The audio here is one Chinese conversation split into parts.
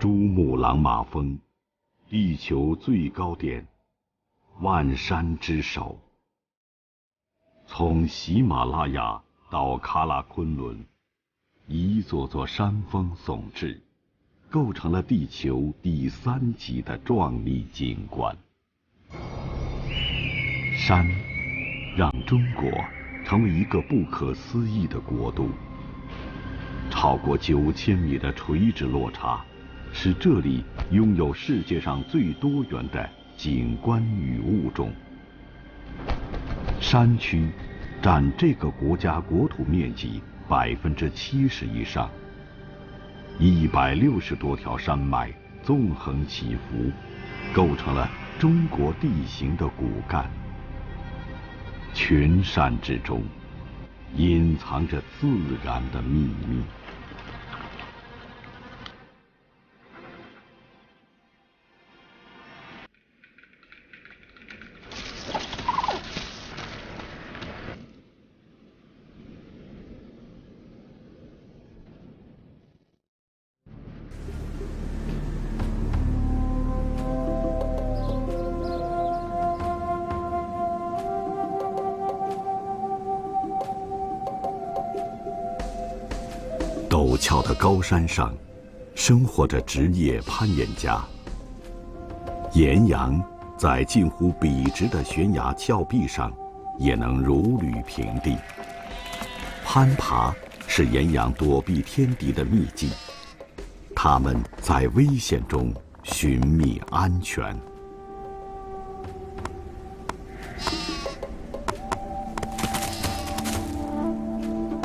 珠穆朗玛峰，地球最高点，万山之首。从喜马拉雅到喀拉昆仑，一座座山峰耸峙，构成了地球第3级的壮丽景观。山让中国成为一个不可思议的国度。超过9000米的垂直落差，使这里拥有世界上最多元的景观与物种。山区占这个国家国土面积70%以上，160多条山脉纵横起伏，构成了中国地形的骨干。群山之中，隐藏着自然的秘密。陡峭的高山上，生活着职业攀岩家。岩羊在近乎笔直的悬崖峭壁上，也能如履平地。攀爬是岩羊躲避天敌的秘技，它们在危险中寻觅安全。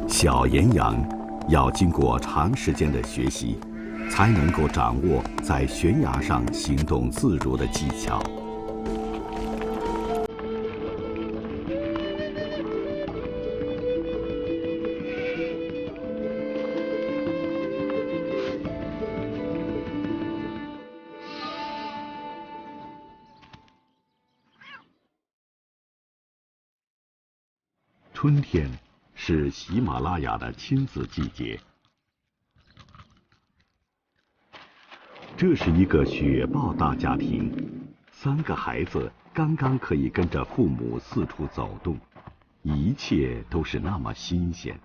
小岩羊要经过长时间的学习，才能够掌握在悬崖上行动自如的技巧。春天是喜马拉雅的亲子季节。这是一个雪豹大家庭，3个孩子刚刚可以跟着父母四处走动，一切都是那么新鲜。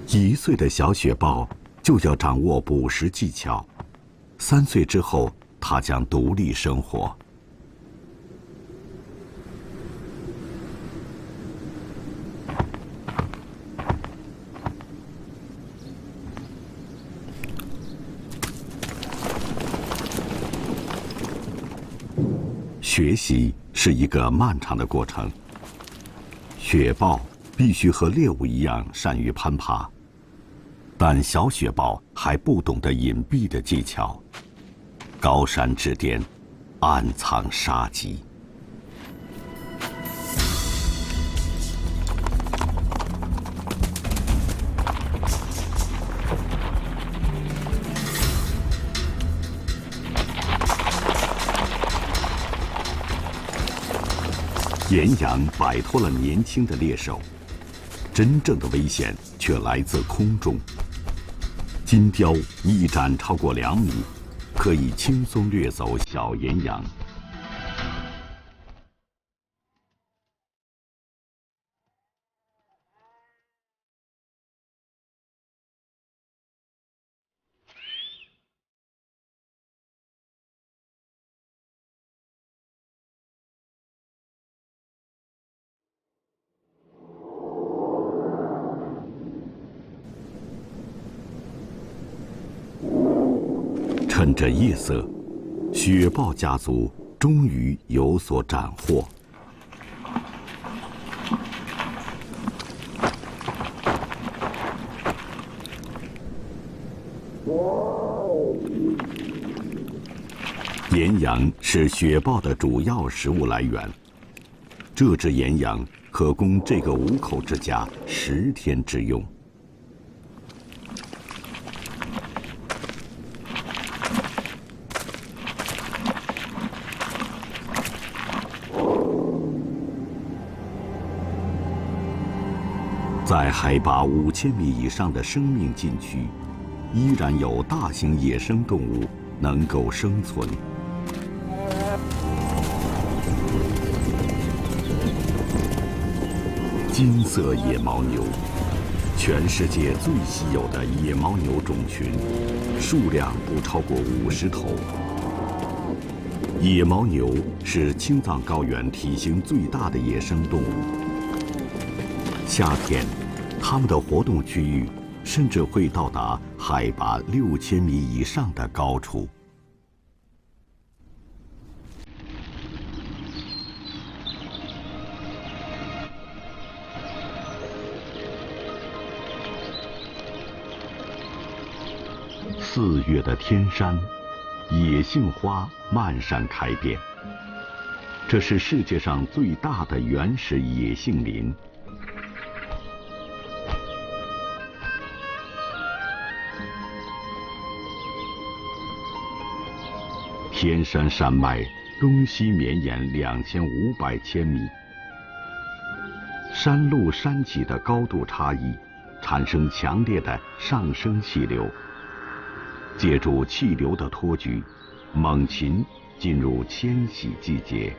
1岁的小雪豹就要掌握捕食技巧，3岁之后，它将独立生活。学习是一个漫长的过程。雪豹必须和猎物一样善于攀爬，但小雪豹还不懂得隐蔽的技巧。高山之巅，暗藏杀机。岩羊摆脱了年轻的猎手，真正的危险却来自空中。金雕翼展超过2米，可以轻松掠走小岩羊。趁着夜色，雪豹家族终于有所斩获。岩羊是雪豹的主要食物来源，这只岩羊可供这个5口之家10天之用。在海拔5000米以上的生命禁区，依然有大型野生动物能够生存。金色野牦牛，全世界最稀有的野牦牛种群，数量不超过50头。野牦牛是青藏高原体型最大的野生动物。夏天，它们的活动区域甚至会到达海拔6000米以上的高处。4月的天山，野杏花漫山开遍。这是世界上最大的原始野杏林。天山山脉东西绵延2500千米，山路山脊的高度差异，产生强烈的上升气流。借助气流的托举，猛禽进入迁徙季节。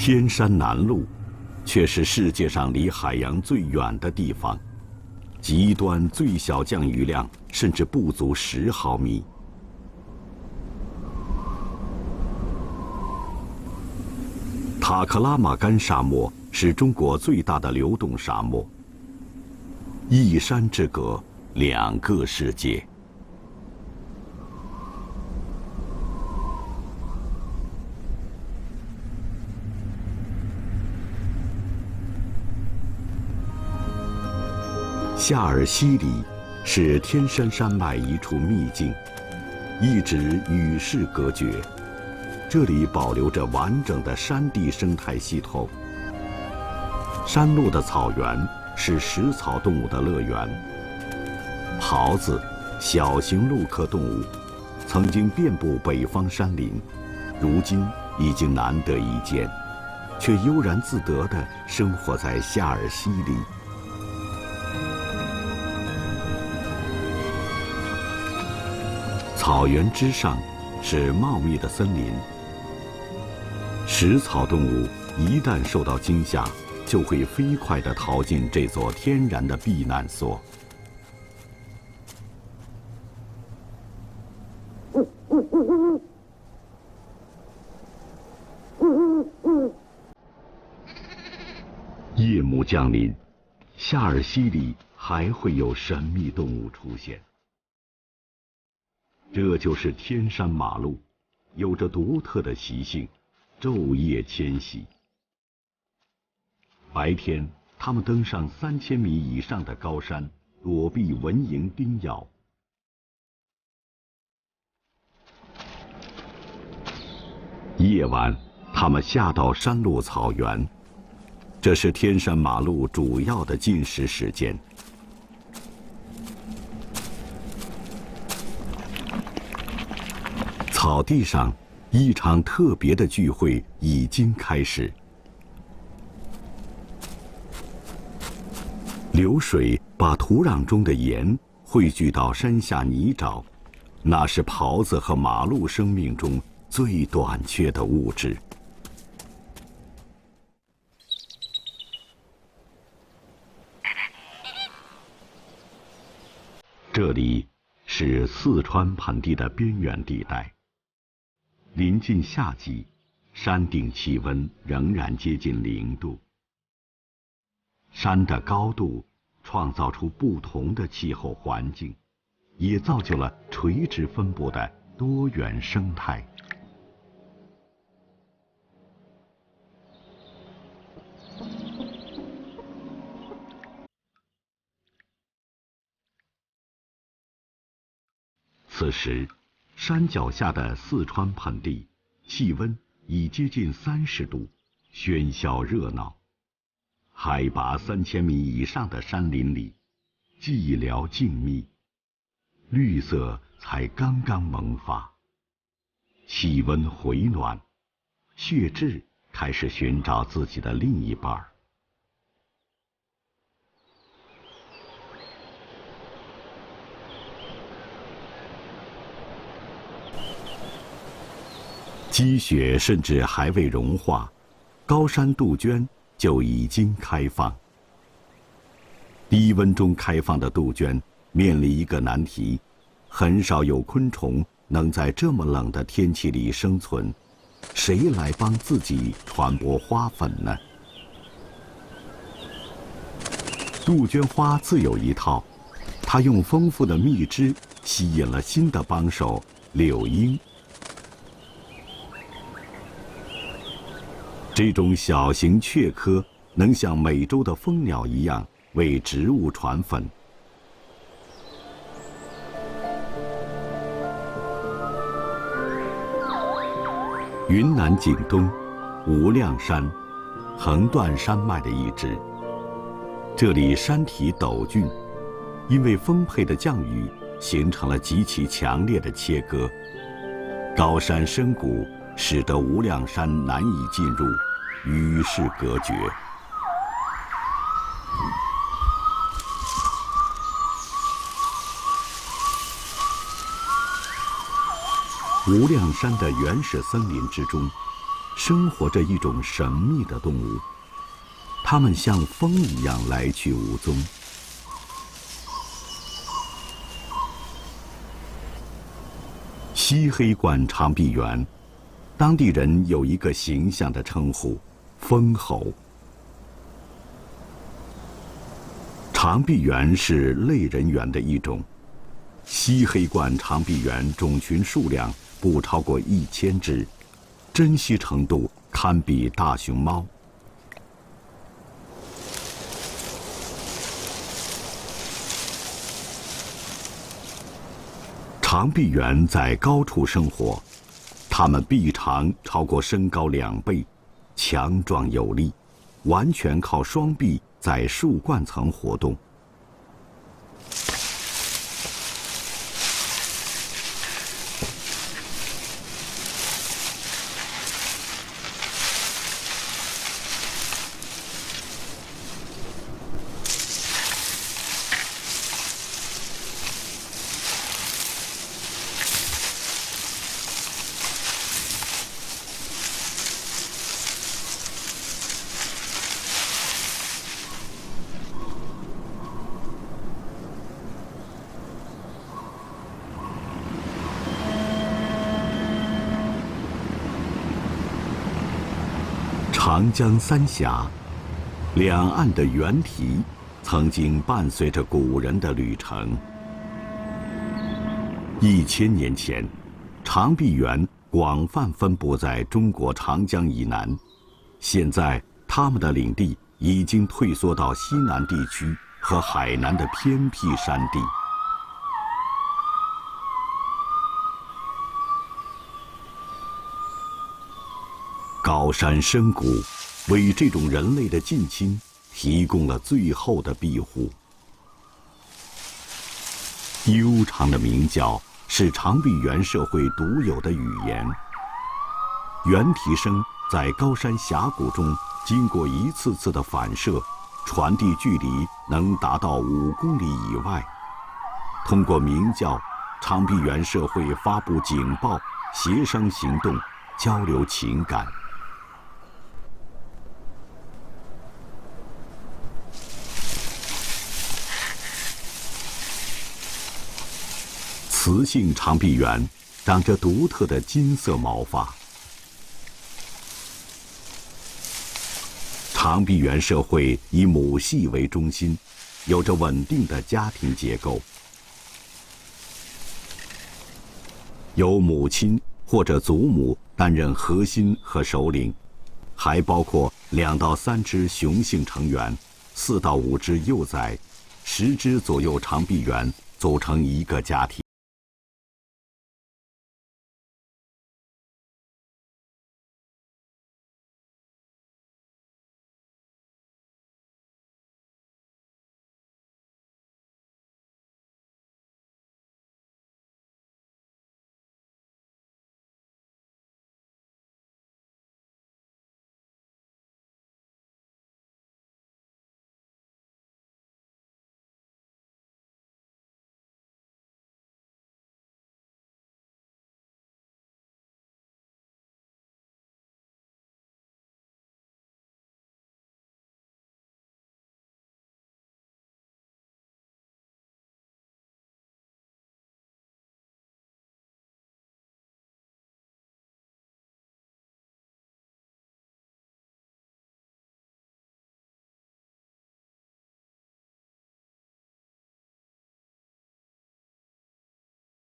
天山南麓，却是世界上离海洋最远的地方，极端最小降雨量甚至不足10毫米。塔克拉玛干沙漠是中国最大的流动沙漠，一山之隔，2个世界。夏尔西里是天山山脉一处秘境，一直与世隔绝。这里保留着完整的山地生态系统。山路的草原是食草动物的乐园。狍子，小型陆科动物，曾经遍布北方山林，如今已经难得一见，却悠然自得地生活在夏尔西里。草原之上是茂密的森林，食草动物一旦受到惊吓，就会飞快地逃进这座天然的避难所。夜幕降临，夏尔西里还会有神秘动物出现。这就是天山马鹿，有着独特的习性，昼夜迁徙。白天，它们登上3000米以上的高山，躲避蚊蝇叮咬。夜晚，它们下到山路草原，这是天山马鹿主要的进食时间。草地上，一场特别的聚会已经开始。流水把土壤中的盐汇聚到山下泥沼，那是狍子和马鹿生命中最短缺的物质。这里是四川盆地的边缘地带。临近夏季，山顶气温仍然接近0度。山的高度创造出不同的气候环境，也造就了垂直分布的多元生态。此时，山脚下的四川盆地气温已接近30度，喧嚣热闹。海拔3000米以上的山林里，寂寥静谧，绿色才刚刚萌发。气温回暖，血雉开始寻找自己的另一半。积雪甚至还未融化，高山杜鹃就已经开放。低温中开放的杜鹃面临一个难题，很少有昆虫能在这么冷的天气里生存，谁来帮自己传播花粉呢？杜鹃花自有一套，它用丰富的蜜汁吸引了新的帮手柳莺。这种小型雀科能像美洲的蜂鸟一样为植物传粉。云南景东无量山，横断山脉的一支。这里山体陡峻，因为丰沛的降雨形成了极其强烈的切割，高山深谷使得无量山难以进入，与世隔绝。无量山的原始森林之中，生活着一种神秘的动物，它们像风一样来去无踪。西黑冠长臂猿，当地人有一个形象的称呼——风猴。长臂猿是类人猿的一种，西黑冠长臂猿种群数量不超过1000只，珍稀程度堪比大熊猫。长臂猿在高处生活，它们臂长超过身高2倍，强壮有力，完全靠双臂在树冠层活动。长江三峡，两岸的猿啼，曾经伴随着古人的旅程。1000年前，长臂猿广泛分布在中国长江以南，现在它们的领地已经退缩到西南地区和海南的偏僻山地。高山深谷为这种人类的近亲提供了最后的庇护。悠长的鸣叫是长臂猿社会独有的语言。猿啼声在高山峡谷中经过一次次的反射，传递距离能达到5公里以外。通过鸣叫，长臂猿社会发布警报，协商行动，交流情感。雌性长臂猿长着独特的金色毛发。长臂猿社会以母系为中心，有着稳定的家庭结构，由母亲或者祖母担任核心和首领，还包括2到3只雄性成员，4到5只幼崽，10只左右长臂猿组成一个家庭。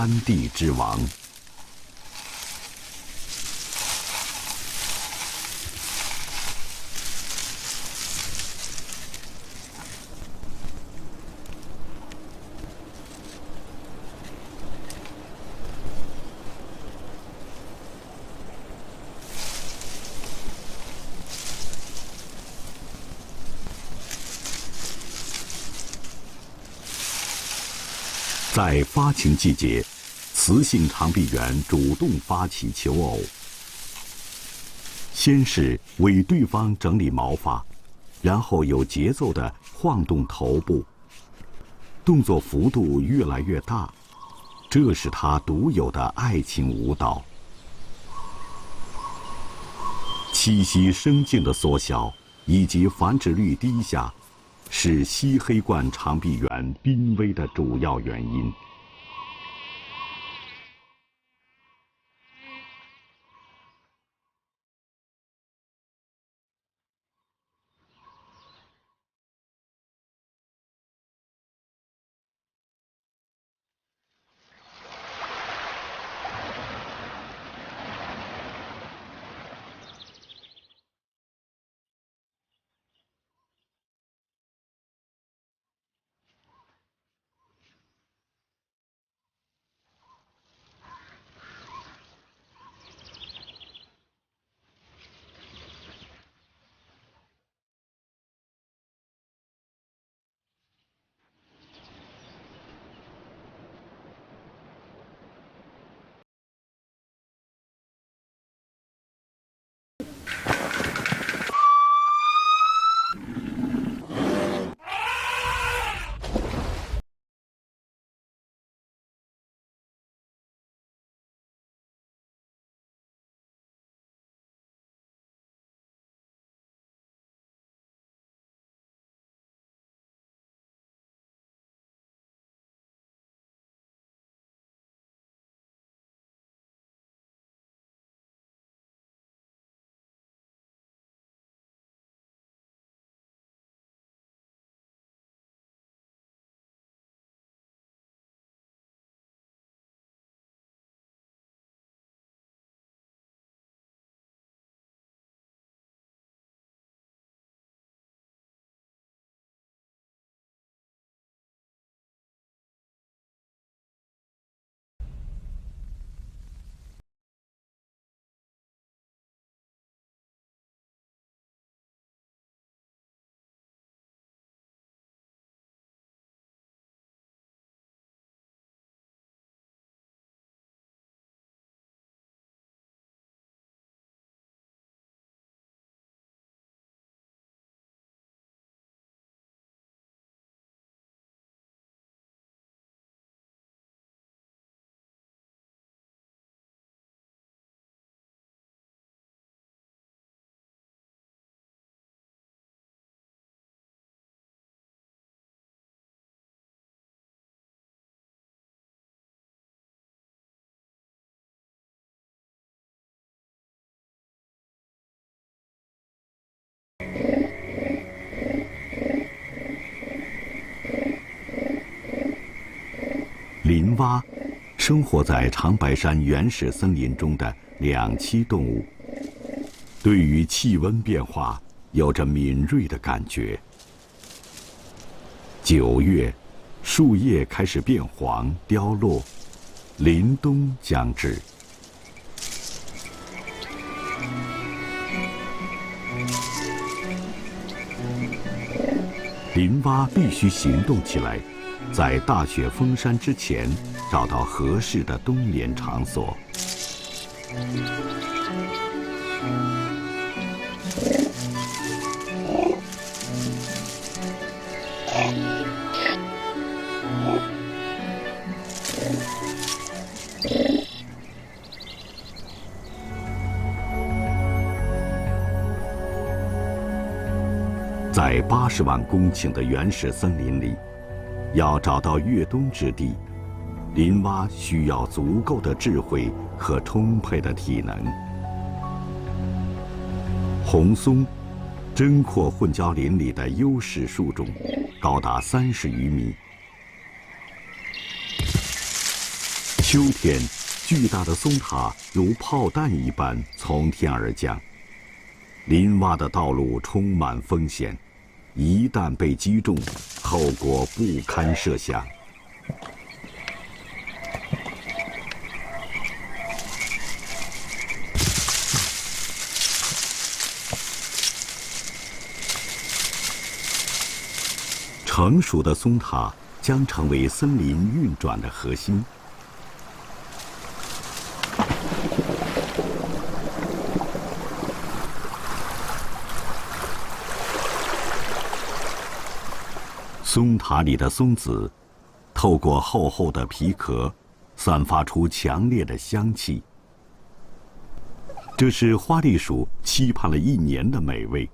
山地之王。在发情季节，雌性长臂猿主动发起求偶，先是为对方整理毛发，然后有节奏地晃动头部，动作幅度越来越大，这是它独有的爱情舞蹈。栖息生境的缩小以及繁殖率低下，是西黑冠长臂猿濒危的主要原因。林蛙，生活在长白山原始森林中的两栖动物，对于气温变化有着敏锐的感觉。9月，树叶开始变黄凋落，林冬将至。林蛙必须行动起来，在大雪封山之前找到合适的冬眠场所。在80万公顷的原始森林里，要找到越冬之地，林蛙需要足够的智慧和充沛的体能。红松，针阔混交林里的优势树种，高达30余米。秋天，巨大的松塔如炮弹一般从天而降。林蛙的道路充满风险，一旦被击中，后果不堪设想。成熟的松塔将成为森林运转的核心。松塔里的松子，透过厚厚的皮壳，散发出强烈的香气。这是花栗鼠期盼了1年的美味。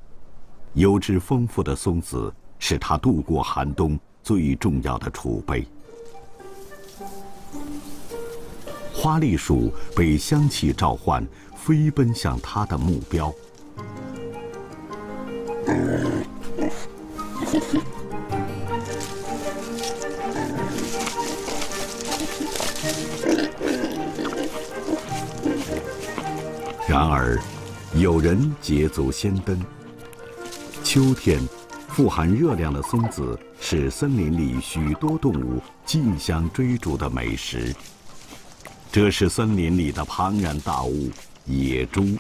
油脂丰富的松子是它度过寒冬最重要的储备。花栗鼠被香气召唤，飞奔向它的目标。然而，有人捷足先登。秋天，富含热量的松子是森林里许多动物竞相追逐的美食。这是森林里的庞然大物——野猪。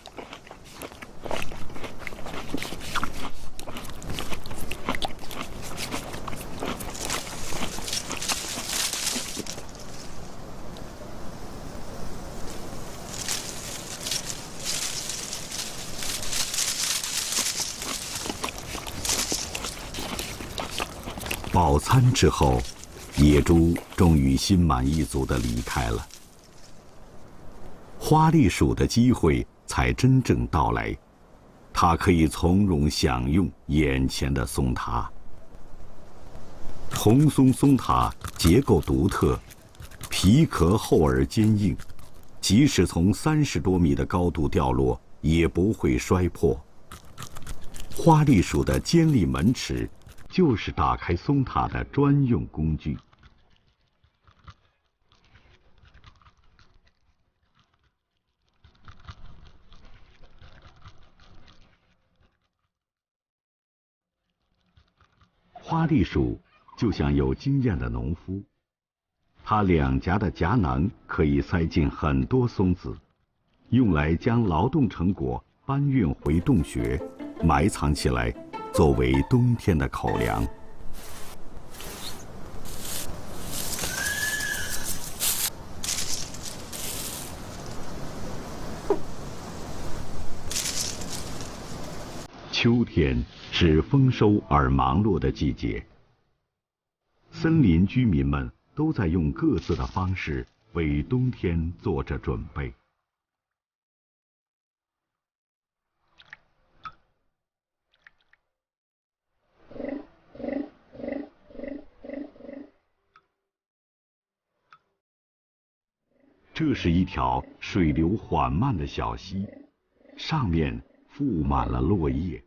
饱餐之后，野猪终于心满意足地离开了。花栗鼠的机会才真正到来，它可以从容享用眼前的松塔。红松松塔结构独特，皮壳厚而坚硬，即使从30多米的高度掉落，也不会摔破。花栗鼠的尖利门齿就是打开松塔的专用工具。花栗鼠就像有经验的农夫，它两颊的颊囊可以塞进很多松子，用来将劳动成果搬运回洞穴，埋藏起来，作为冬天的口粮。秋天是丰收而忙碌的季节，森林居民们都在用各自的方式为冬天做着准备。这是一条水流缓慢的小溪，上面覆满了落叶。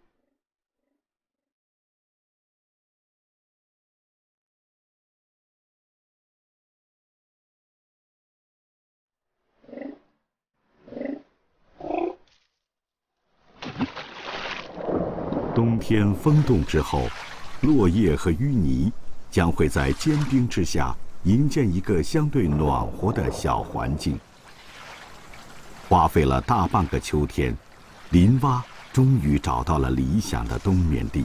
冬天风冻之后，落叶和淤泥将会在坚冰之下营建一个相对暖和的小环境。花费了大半个秋天，林蛙终于找到了理想的冬眠地。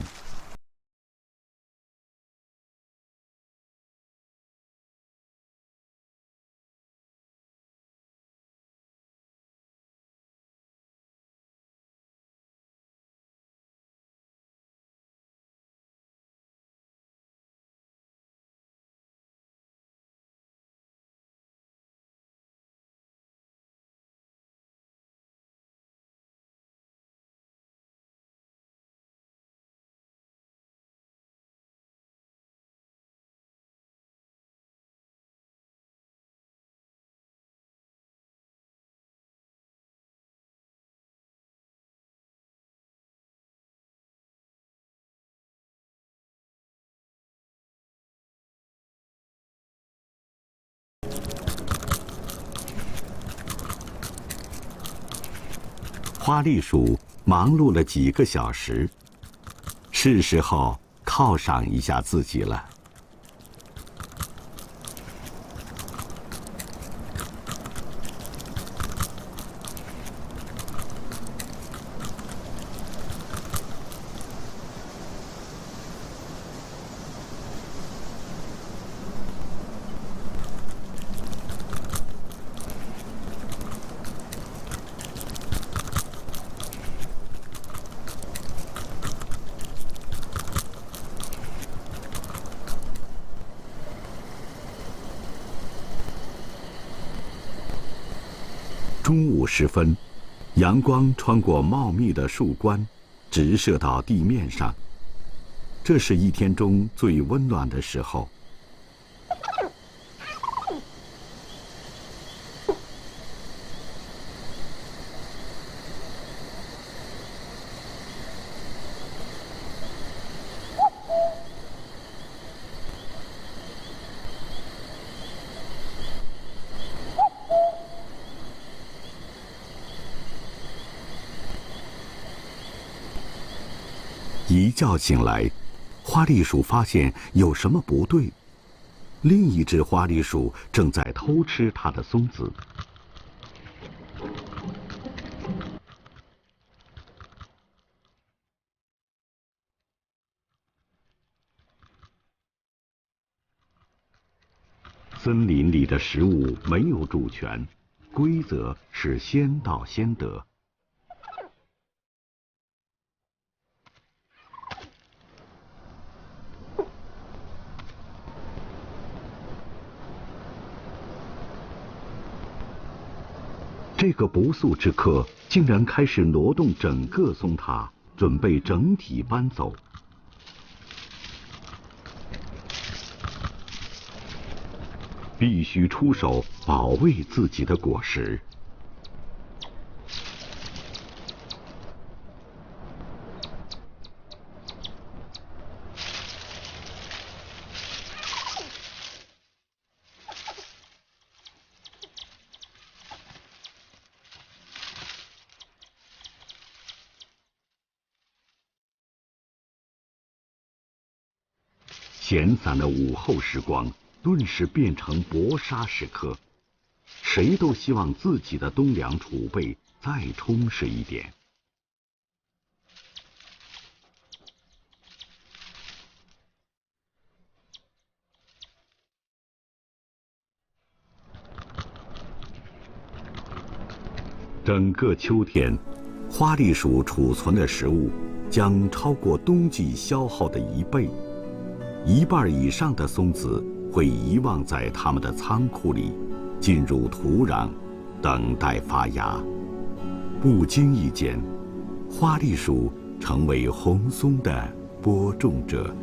花栗鼠忙碌了几个小时，是时候犒赏一下自己了。中午时分，阳光穿过茂密的树冠，直射到地面上。这是一天中最温暖的时候。一觉醒来，花栗鼠发现有什么不对。另一只花栗鼠正在偷吃它的松子。森林里的食物没有主权，规则是先到先得。这个不速之客竟然开始挪动整个松塔，准备整体搬走。必须出手保卫自己的果实。闲散的午后时光顿时变成搏杀时刻，谁都希望自己的冬粮储备再充实一点。整个秋天，花栗鼠储存的食物将超过冬季消耗的1倍。1半以上的松子会遗忘在它们的仓库里，进入土壤，等待发芽。不经意间，花栗鼠成为红松的播种者。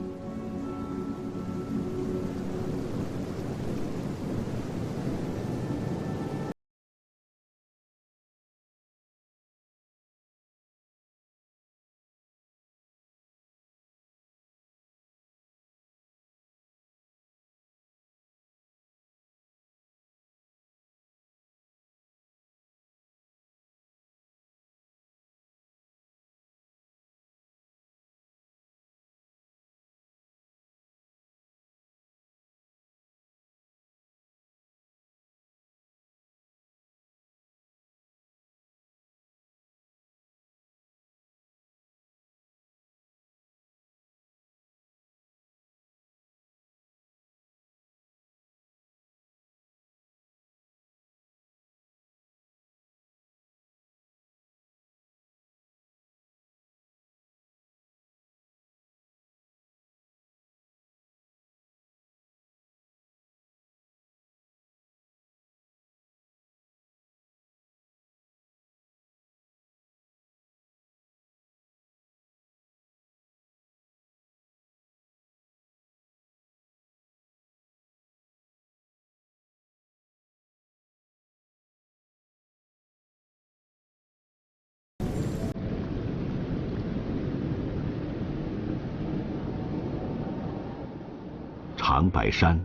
长白山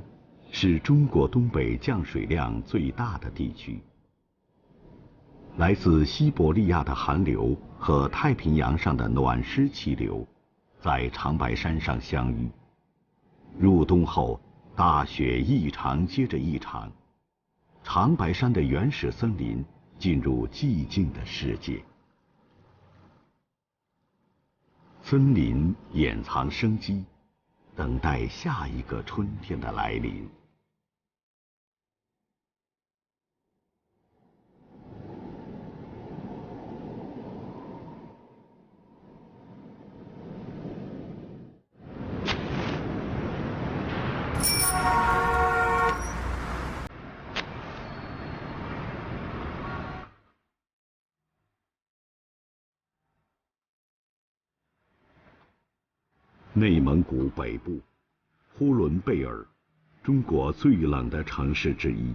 是中国东北降水量最大的地区。来自西伯利亚的寒流和太平洋上的暖湿气流在长白山上相遇，入冬后大雪一场接着一场，长白山的原始森林进入寂静的世界。森林掩藏生机，等待下一个春天的来临。内蒙古北部，呼伦贝尔，中国最冷的城市之一。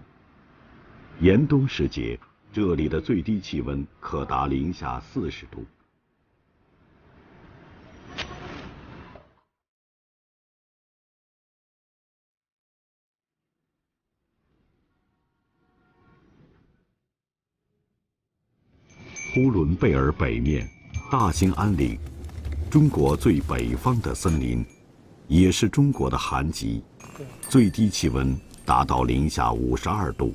严冬时节，这里的最低气温可达零下40度。呼伦贝尔北面，大兴安岭。中国最北方的森林，也是中国的寒极，最低气温达到零下52度。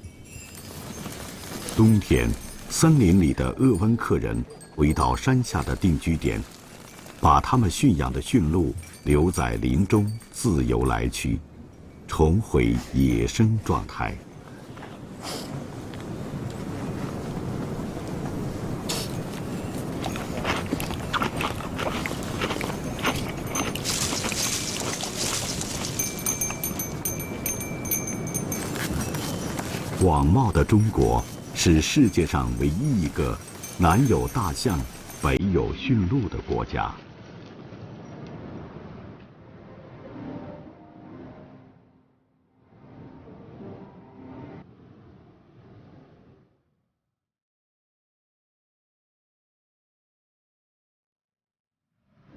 冬天，森林里的鄂温克人回到山下的定居点，把他们驯养的驯鹿留在林中自由来去，重回野生状态。广袤的中国是世界上唯一一个南有大象、北有驯鹿的国家。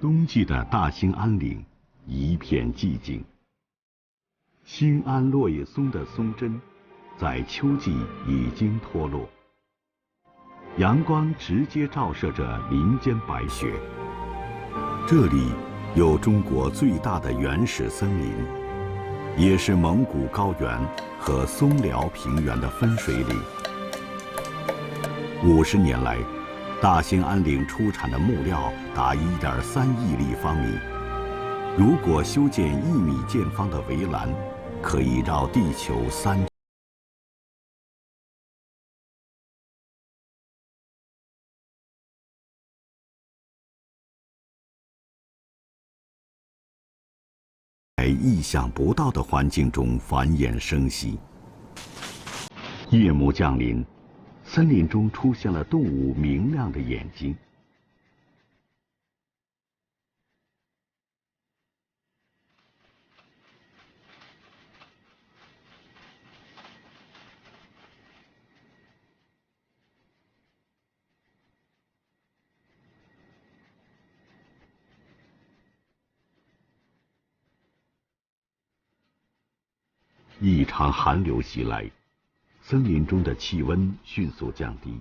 冬季的大兴安岭一片寂静，兴安落叶松的松针在秋季已经脱落，阳光直接照射着林间白雪。这里有中国最大的原始森林，也是蒙古高原和松辽平原的分水岭。50年来，大兴安岭出产的木料达1.3亿立方米。如果修建1米见方的围栏，可以绕地球3。在意想不到的环境中繁衍生息。夜幕降临，森林中出现了动物明亮的眼睛。一场寒流袭来，森林中的气温迅速降低。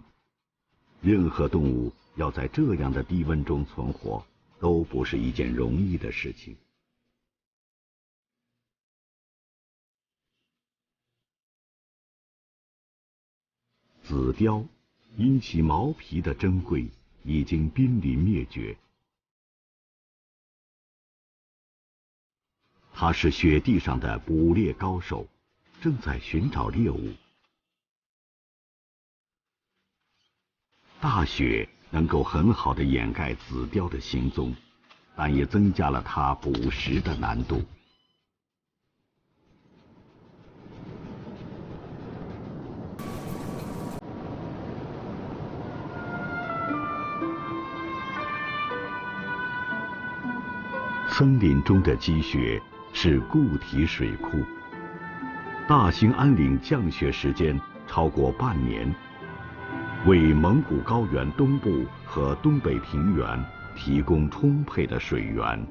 任何动物要在这样的低温中存活，都不是一件容易的事情。紫貂因其毛皮的珍贵，已经濒临灭绝。它是雪地上的捕猎高手，正在寻找猎物。大雪能够很好地掩盖紫貂的行踪，但也增加了它捕食的难度。森林中的积雪是固体水库，大兴安岭降雪时间超过半年，为蒙古高原东部和东北平原提供充沛的水源。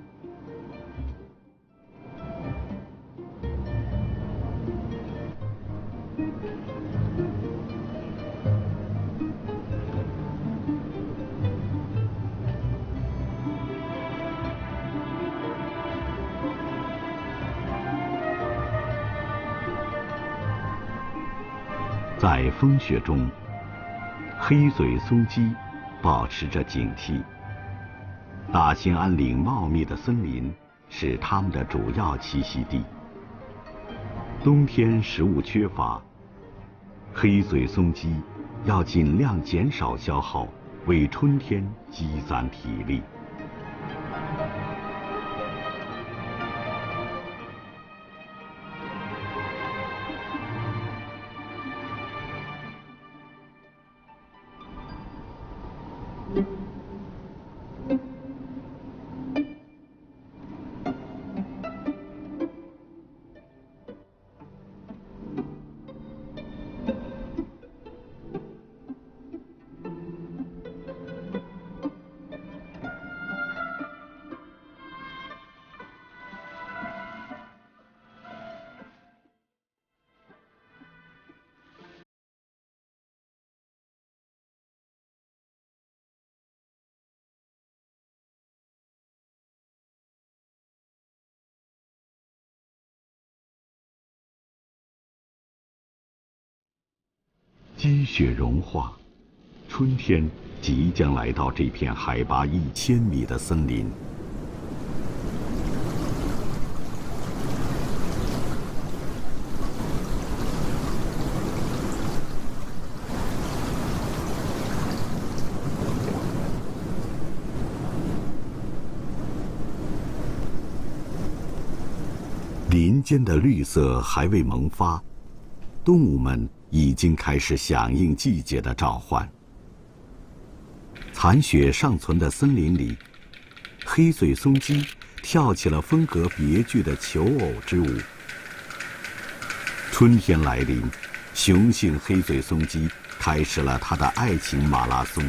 在风雪中，黑嘴松鸡保持着警惕。大兴安岭茂密的森林是它们的主要栖息地。冬天食物缺乏，黑嘴松鸡要尽量减少消耗，为春天积攒体力。积雪融化，春天即将来到这片海拔1000米的森林。林间的绿色还未萌发，动物们已经开始响应季节的召唤。残雪尚存的森林里，黑嘴松鸡跳起了风格别具的求偶之舞。春天来临，雄性黑嘴松鸡开始了它的爱情马拉松，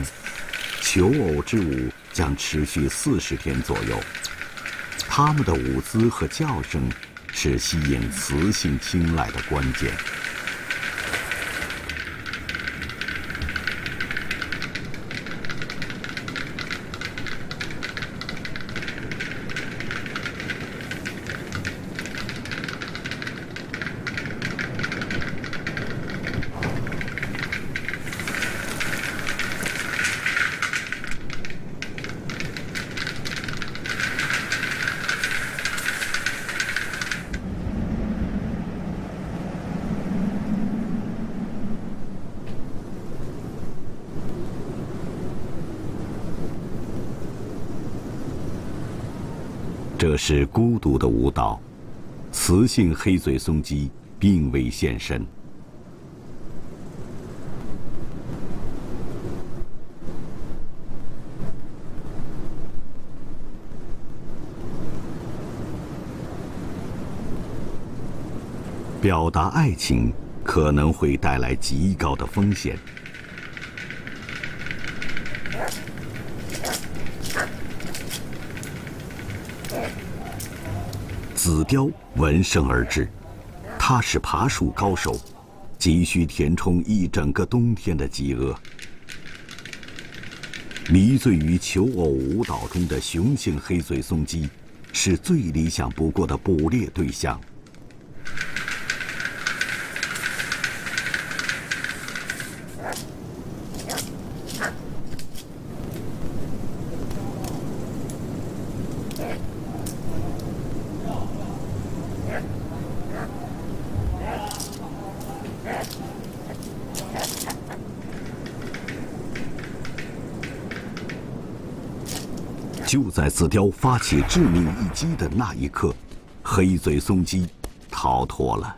求偶之舞将持续40天左右。它们的舞姿和叫声是吸引雌性青睐的关键。这是孤独的舞蹈，雌性黑嘴松鸡并未现身。表达爱情可能会带来极高的风险。紫貂闻声而至，它是爬树高手，急需填充一整个冬天的饥饿。迷醉于求偶舞蹈中的雄性黑嘴松鸡，是最理想不过的捕猎对象。就在紫貂发起致命一击的那一刻，黑嘴松鸡逃脱了。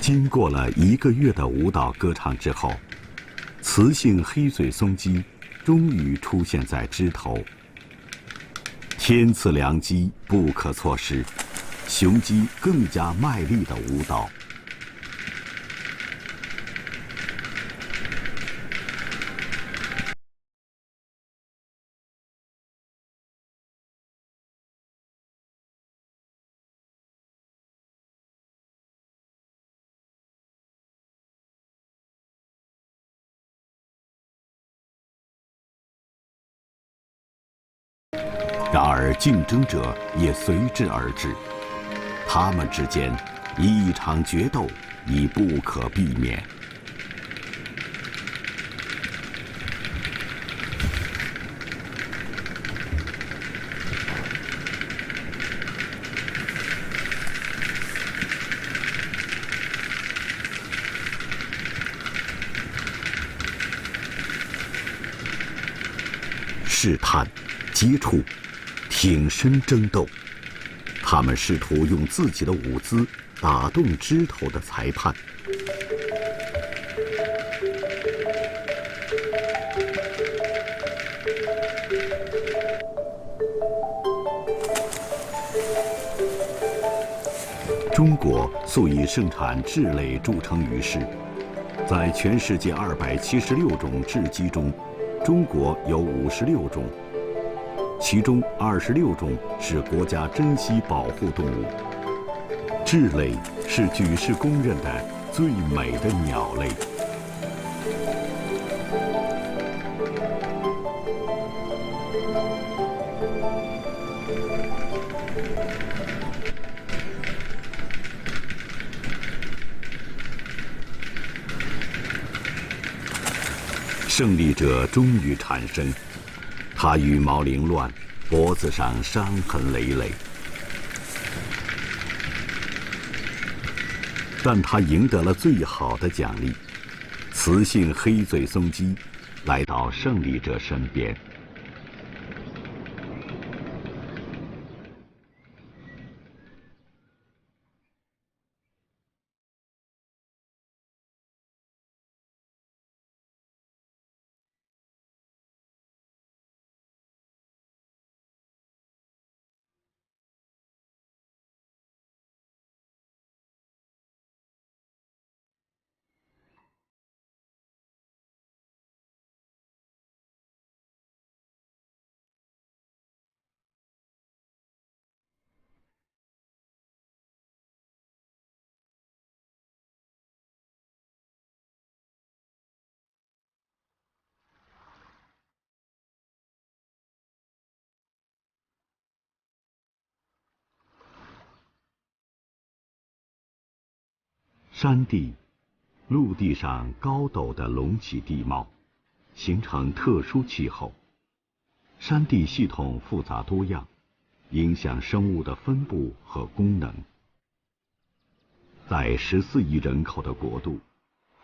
经过了1个月的舞蹈歌唱之后，雌性黑嘴松鸡终于出现在枝头。天赐良机，不可错失，雄鸡更加卖力的舞蹈。然而竞争者也随之而至，他们之间一场决斗已不可避免。试探、接触、挺身争斗，他们试图用自己的舞姿打动枝头的裁判。中国素以盛产雉类著称于世，在全世界276种雉鸡中，中国有56种，其中26种是国家珍稀保护动物。雉类是举世公认的最美的鸟类。胜利者终于产生，他羽毛凌乱，脖子上伤痕累累，但他赢得了最好的奖励——雌性黑嘴松鸡来到胜利者身边。山地，陆地上高陡的隆起地貌，形成特殊气候。山地系统复杂多样，影响生物的分布和功能。在14亿人口的国度，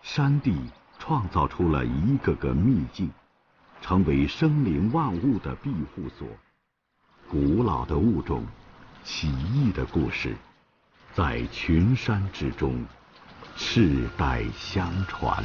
山地创造出了一个个秘境，成为生灵万物的庇护所。古老的物种，奇异的故事，在群山之中世代相传。